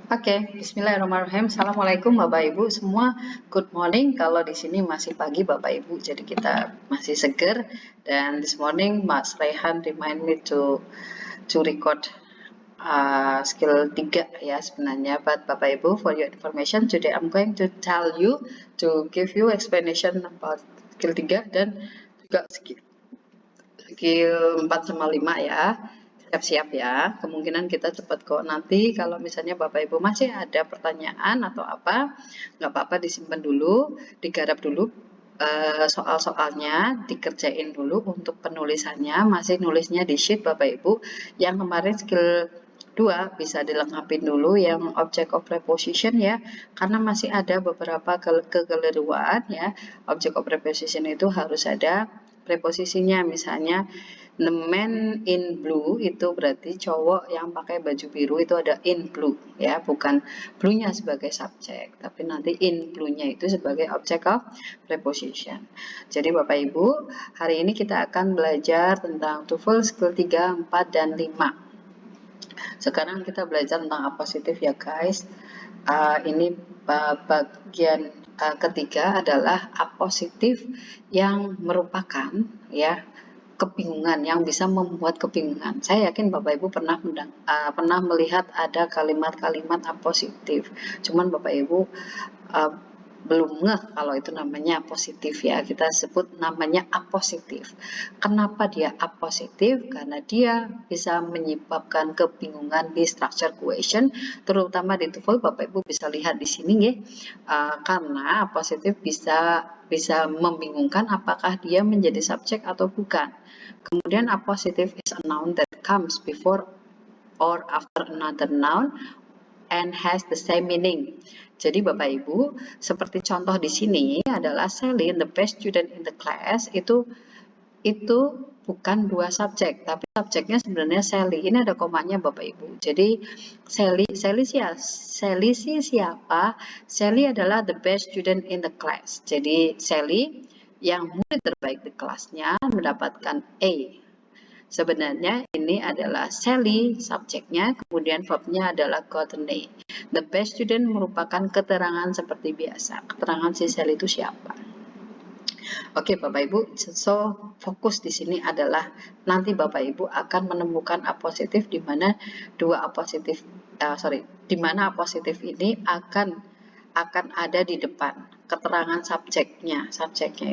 Oke, Bismillahirrahmanirrahim. Assalamualaikum Bapak Ibu semua. Good morning. Kalau di sini masih pagi Bapak Ibu, jadi kita masih seger. Dan this morning Mas Rehan remind me to record skill 3 ya sebenarnya. But Bapak Ibu, for your information, today I'm going to tell you to give you explanation about skill 3 dan juga skill 4 sama 5 ya. Siap-siap ya, kemungkinan kita cepat kok. Nanti kalau misalnya Bapak Ibu masih ada pertanyaan atau apa, nggak apa-apa disimpan dulu, digarap dulu soal-soalnya, dikerjain dulu untuk penulisannya, masih nulisnya di sheet Bapak Ibu. Yang kemarin skill 2 bisa dilengkapin dulu yang object of preposition ya, karena masih ada beberapa kekeliruan ya. Object of preposition itu harus ada preposisinya, misalnya the man in blue itu berarti cowok yang pakai baju biru itu ada in blue ya, bukan blue-nya sebagai subjek, tapi nanti in blue-nya itu sebagai object of preposition. Jadi Bapak Ibu, hari ini kita akan belajar tentang TOEFL skill 3, 4, dan 5. Sekarang kita belajar tentang apositif ya guys. Ini bagian ketiga adalah apositif yang merupakan ya kebingungan, yang bisa membuat kebingungan. Saya yakin Bapak Ibu pernah melihat ada kalimat-kalimat apositif. Cuman Bapak Ibu belum ngeh kalau itu namanya positif ya, kita sebut namanya apositif. Kenapa dia apositif? Karena dia bisa menyebabkan kebingungan di structure question, terutama di TOEFL. Bapak Ibu bisa lihat di sini ya, karena apositif bisa membingungkan apakah dia menjadi subjek atau bukan. Kemudian apositif is a noun that comes before or after another noun and has the same meaning. Jadi Bapak Ibu, seperti contoh di sini adalah Sally, the best student in the class, itu bukan dua subjek, tapi subjeknya sebenarnya Sally. Ini ada komanya Bapak Ibu. Jadi Sally siapa? Sally adalah the best student in the class. Jadi Sally yang murid terbaik di kelasnya mendapatkan A. Sebenarnya ini adalah Sally subjeknya, kemudian verbnya adalah gotten A. The best student merupakan keterangan seperti biasa. Keterangan si Sally itu siapa? Oke Bapak Ibu, so fokus di sini adalah nanti Bapak Ibu akan menemukan apositif di mana di mana apositif ini akan ada di depan keterangan subjeknya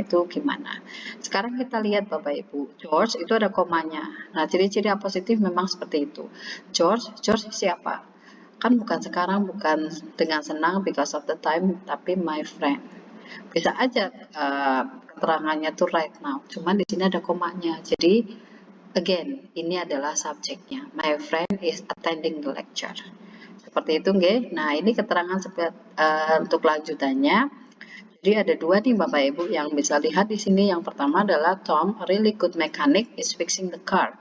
itu gimana. Sekarang kita lihat Bapak Ibu, George itu ada komanya. Nah, ciri-ciri apositif memang seperti itu. George siapa? Kan bukan sekarang, bukan dengan senang because of the time, tapi my friend. Bisa aja keterangannya tuh right now, cuman di sini ada komanya. Jadi again, ini adalah subjeknya. My friend is attending the lecture. Seperti itu nggih. Nah, ini keterangan untuk lanjutannya. Jadi ada dua nih Bapak Ibu yang bisa lihat di sini. Yang pertama adalah Tom, a really good mechanic, is fixing the car.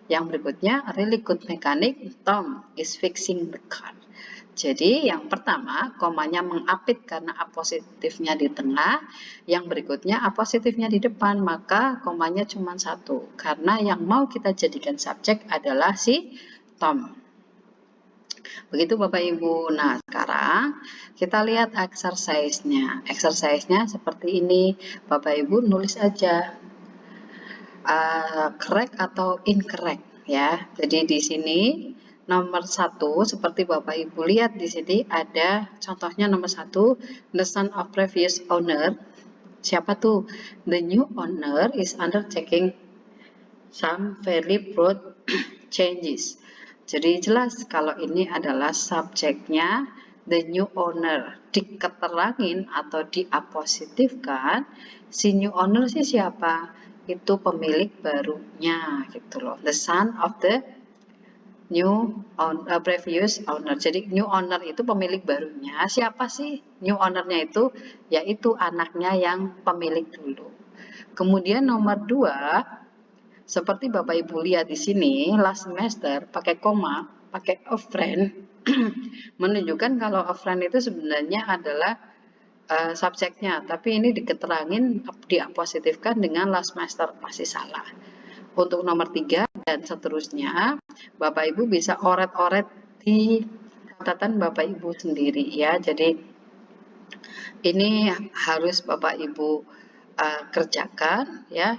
Yang berikutnya, a really good mechanic, Tom is fixing the car. Jadi yang pertama komanya mengapit karena apositifnya di tengah, yang berikutnya apositifnya di depan, maka komanya cuma satu karena yang mau kita jadikan subjek adalah si Tom. Begitu Bapak Ibu. Nah sekarang kita lihat exercise-nya. Exercise-nya seperti ini. Bapak Ibu nulis aja correct atau incorrect ya. Jadi di sini nomor 1 seperti Bapak Ibu lihat di sini ada contohnya nomor 1, the son of previous owner. Siapa tuh? The new owner is undertaking some very broad changes. Jadi jelas kalau ini adalah subjeknya the new owner. Diketerangin atau diapositifkan, si new owner sih siapa? Itu pemilik barunya gitu loh. The son of the previous owner. Jadi new owner itu pemilik barunya. Siapa sih new ownernya itu? Yaitu anaknya yang pemilik dulu. Kemudian nomor 2, seperti Bapak Ibu lihat di sini, last semester pakai koma, pakai a friend, menunjukkan kalau a friend itu sebenarnya adalah subjeknya, tapi ini diketerangin diapositifkan dengan last semester, pasti salah. Untuk nomor 3 dan seterusnya, Bapak Ibu bisa oret-oret di catatan Bapak Ibu sendiri ya. Jadi ini harus Bapak Ibu kerjakan ya.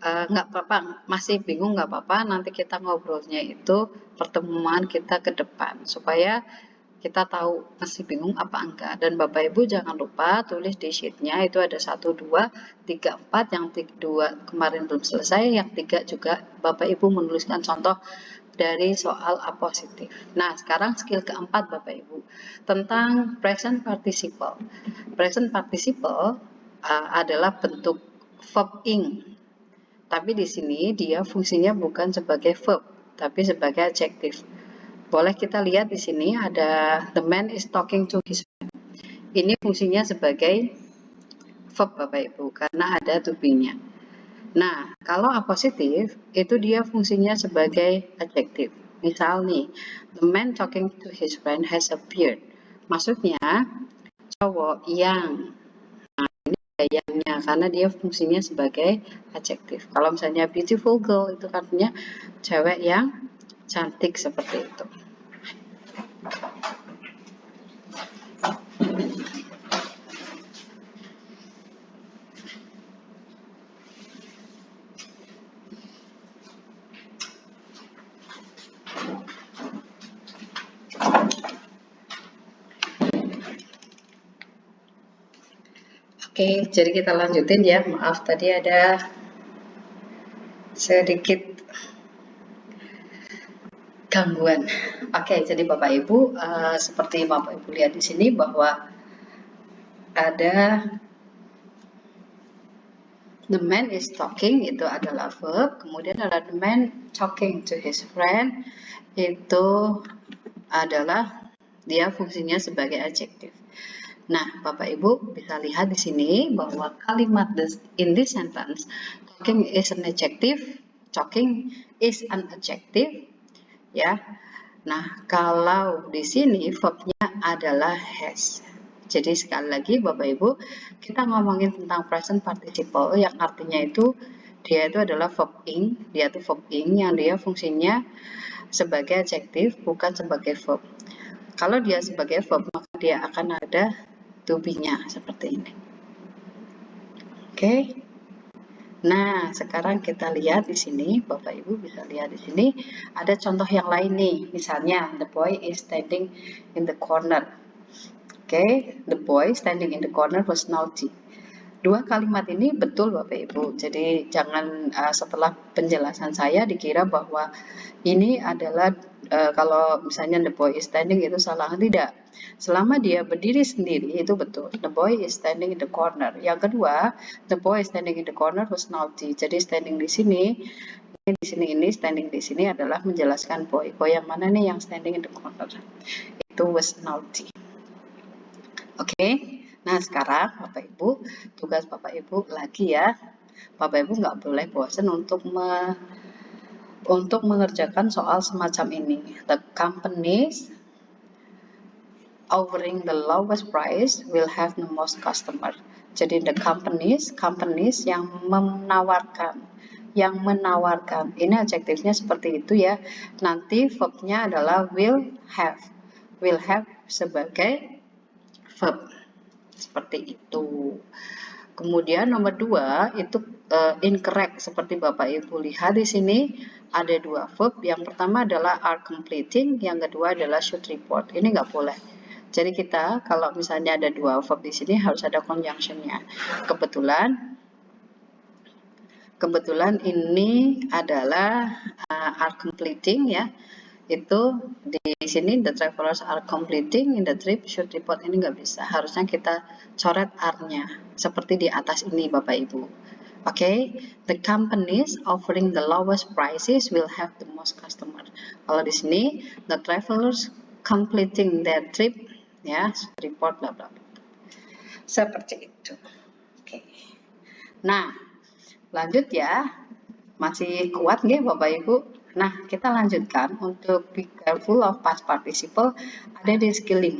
Nggak apa-apa, masih bingung nggak apa-apa, nanti kita ngobrolnya itu pertemuan kita ke depan supaya kita tahu masih bingung apa enggak. Dan Bapak Ibu jangan lupa tulis di sheetnya itu ada 1, 2, 3, 4, yang 2 kemarin belum selesai, yang 3 juga Bapak Ibu menuliskan contoh dari soal apositif. Nah, sekarang skill keempat Bapak Ibu tentang present participle. Present participle adalah bentuk verb ing. Tapi di sini dia fungsinya bukan sebagai verb, tapi sebagai adjektif. Boleh kita lihat di sini ada the man is talking to his friend. Ini fungsinya sebagai verb Bapak Ibu karena ada to be-nya. Nah, kalau apositif itu dia fungsinya sebagai adjektif. Misal nih, the man talking to his friend has a beard. Maksudnya cowok yang gayanya karena dia fungsinya sebagai adjektif. Kalau misalnya beautiful girl itu artinya cewek yang cantik seperti itu. Oke, jadi kita lanjutin ya. Maaf tadi ada sedikit gangguan. Oke, jadi Bapak Ibu seperti Bapak Ibu lihat di sini bahwa ada the man is talking itu adalah verb, kemudian ada the man talking to his friend itu adalah dia fungsinya sebagai adjektif. Nah, Bapak Ibu bisa lihat di sini bahwa kalimat in this sentence, talking is an adjective, talking is an adjective, ya. Nah, kalau di sini verbnya adalah has. Jadi sekali lagi Bapak Ibu, kita ngomongin tentang present participle yang artinya itu dia itu adalah verb ing, dia itu verb ing yang dia fungsinya sebagai adjektif bukan sebagai verb. Kalau dia sebagai verb maka dia akan ada to be-nya seperti ini. Oke. Nah, sekarang kita lihat di sini, Bapak Ibu bisa lihat di sini ada contoh yang lain nih. Misalnya, the boy is standing in the corner. Oke, the boy standing in the corner was naughty. Dua kalimat ini betul Bapak Ibu. Jadi jangan setelah penjelasan saya dikira bahwa ini adalah kalau misalnya the boy is standing itu salah. Tidak. Selama dia berdiri sendiri itu betul. The boy is standing in the corner. Yang kedua, the boy is standing in the corner was naughty. Jadi standing di sini standing di sini adalah menjelaskan boy. Boy yang mana nih yang standing in the corner? Itu was naughty. Oke, nah sekarang Bapak Ibu, tugas Bapak Ibu lagi ya. Bapak Ibu nggak boleh bosan untuk mengerjakan soal semacam ini. The companies offering the lowest price will have the most customer. Jadi the companies yang menawarkan. Ini adjektifnya seperti itu ya. Nanti verbnya adalah will have. Will have sebagai verb. Seperti itu. Kemudian nomor 2 itu incorrect seperti Bapak Ibu lihat di sini ada dua verb. Yang pertama adalah are completing, yang kedua adalah should report. Ini nggak boleh. Jadi kita kalau misalnya ada dua verb di sini harus ada conjunction-nya. Kebetulan ini adalah are completing ya. Itu di sini the travelers are completing in the trip should report, ini nggak bisa, harusnya kita coret are-nya seperti di atas ini Bapak Ibu. Oke, the companies offering the lowest prices will have the most customer. Kalau di sini the travelers completing their trip ya report bla bla bla. Seperti itu. Oke. Nah, lanjut ya. Masih kuat nggih Bapak Ibu? Nah, kita lanjutkan untuk be careful of past participle ada di skill 5,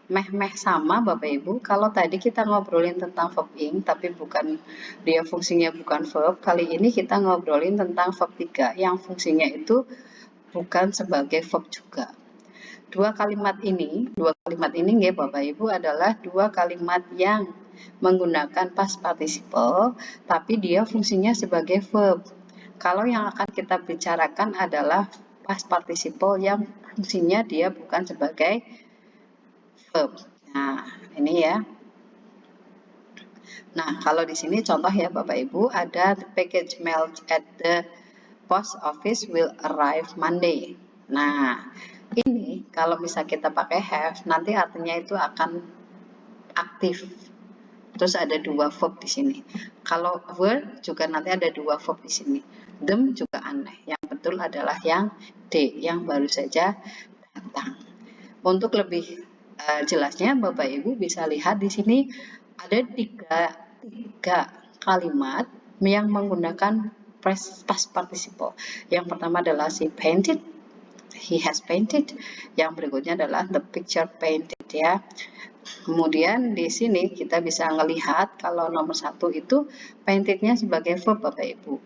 meh-meh sama Bapak Ibu. Kalau tadi kita ngobrolin tentang verb ing, tapi bukan dia fungsinya bukan verb, kali ini kita ngobrolin tentang verb 3 yang fungsinya itu bukan sebagai verb juga. dua kalimat ini nggih Bapak Ibu adalah dua kalimat yang menggunakan past participle tapi dia fungsinya sebagai verb. Kalau yang akan kita bicarakan adalah past participle yang fungsinya dia bukan sebagai verb. Nah, ini ya. Nah, kalau di sini contoh ya Bapak Ibu, ada the package mailed at the post office will arrive Monday. Nah, ini kalau bisa kita pakai have, nanti artinya itu akan aktif. Terus ada dua verb di sini. Kalau were juga nanti ada dua verb di sini. Them juga aneh. Yang betul adalah yang D, yang baru saja datang. Untuk lebih jelasnya, Bapak Ibu bisa lihat di sini ada tiga kalimat yang menggunakan past participle. Yang pertama adalah she painted, he has painted. Yang berikutnya adalah the picture painted ya. Kemudian di sini kita bisa melihat kalau nomor satu itu paintednya sebagai verb Bapak Ibu.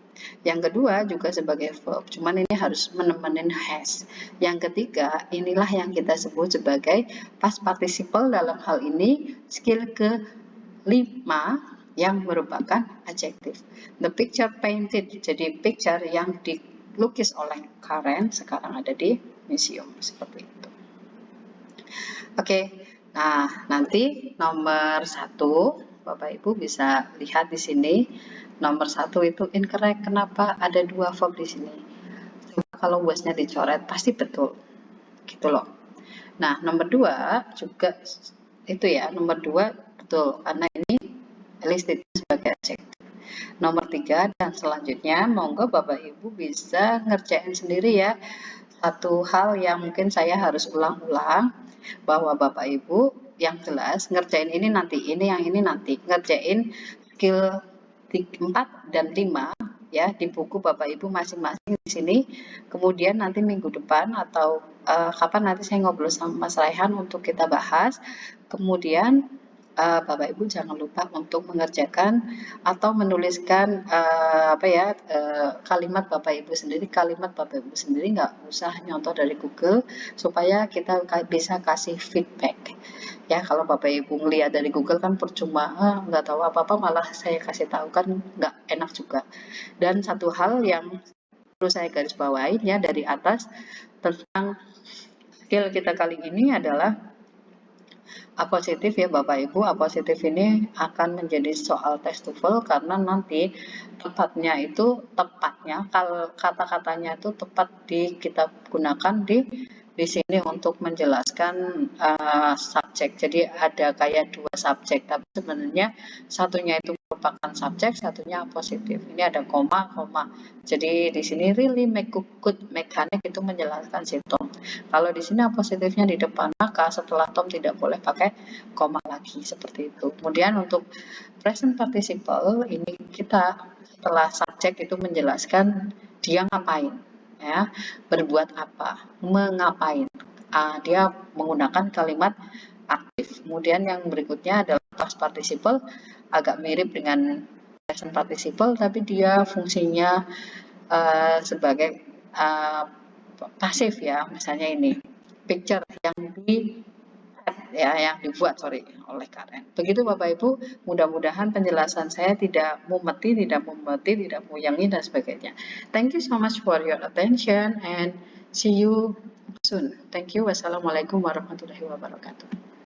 Yang kedua juga sebagai verb, cuman ini harus menemenin has. Yang ketiga inilah yang kita sebut sebagai past participle dalam hal ini skill ke-5 yang merupakan adjektif. The picture painted, jadi picture yang dilukis oleh Karen sekarang ada di museum seperti itu. Oke. Nah, nanti nomor 1, Bapak Ibu bisa lihat di sini. Nomor 1 itu incorrect. Kenapa? Ada dua verb di sini. Coba kalau was-nya dicoret, pasti betul. Gitu loh. Nah, nomor 2 juga itu ya. Nomor 2 betul. Karena ini listed sebagai adjektif. Nomor 3 dan selanjutnya, monggo Bapak Ibu bisa ngerjain sendiri ya. Satu hal yang mungkin saya harus ulang-ulang, bahwa Bapak Ibu yang jelas ngerjain ini nanti, ini yang ini nanti. Ngerjain skill 4 dan 5 ya di buku Bapak Ibu masing-masing di sini. Kemudian nanti minggu depan atau kapan nanti saya ngobrol sama Mas Raihan untuk kita bahas. Kemudian Bapak Ibu jangan lupa untuk mengerjakan atau menuliskan kalimat Bapak Ibu sendiri. Kalimat Bapak Ibu sendiri nggak usah nyontoh dari Google supaya kita bisa kasih feedback. Ya kalau Bapak Ibu ngelihat dari Google kan percuma, nggak tahu apa-apa malah saya kasih tahu kan nggak enak juga. Dan satu hal yang perlu saya garis bawahi ya dari atas tentang skill kita kali ini adalah apositif ya Bapak Ibu. Apositif ini akan menjadi soal tes TOEFL karena nanti tepatnya kata-katanya itu tepat kita gunakan di sini untuk menjelaskan subjek. Jadi ada kayak dua subjek, tapi sebenarnya satunya itu merupakan subjek, satunya positif. Ini ada koma. Jadi di sini really make good mechanic itu menjelaskan si Tom. Kalau di sini positifnya di depan, maka setelah Tom tidak boleh pakai koma lagi seperti itu. Kemudian untuk present participle ini kita setelah subjek itu menjelaskan dia ngapain ya, berbuat apa, mengapain. Dia menggunakan kalimat aktif. Kemudian yang berikutnya adalah past participle, agak mirip dengan present participle tapi dia fungsinya sebagai pasif ya. Misalnya ini picture yang dibuat oleh Karen. Begitu Bapak Ibu, mudah-mudahan penjelasan saya tidak muyangi dan sebagainya. Thank you so much for your attention and see you soon. Thank you. Wassalamualaikum warahmatullahi wabarakatuh.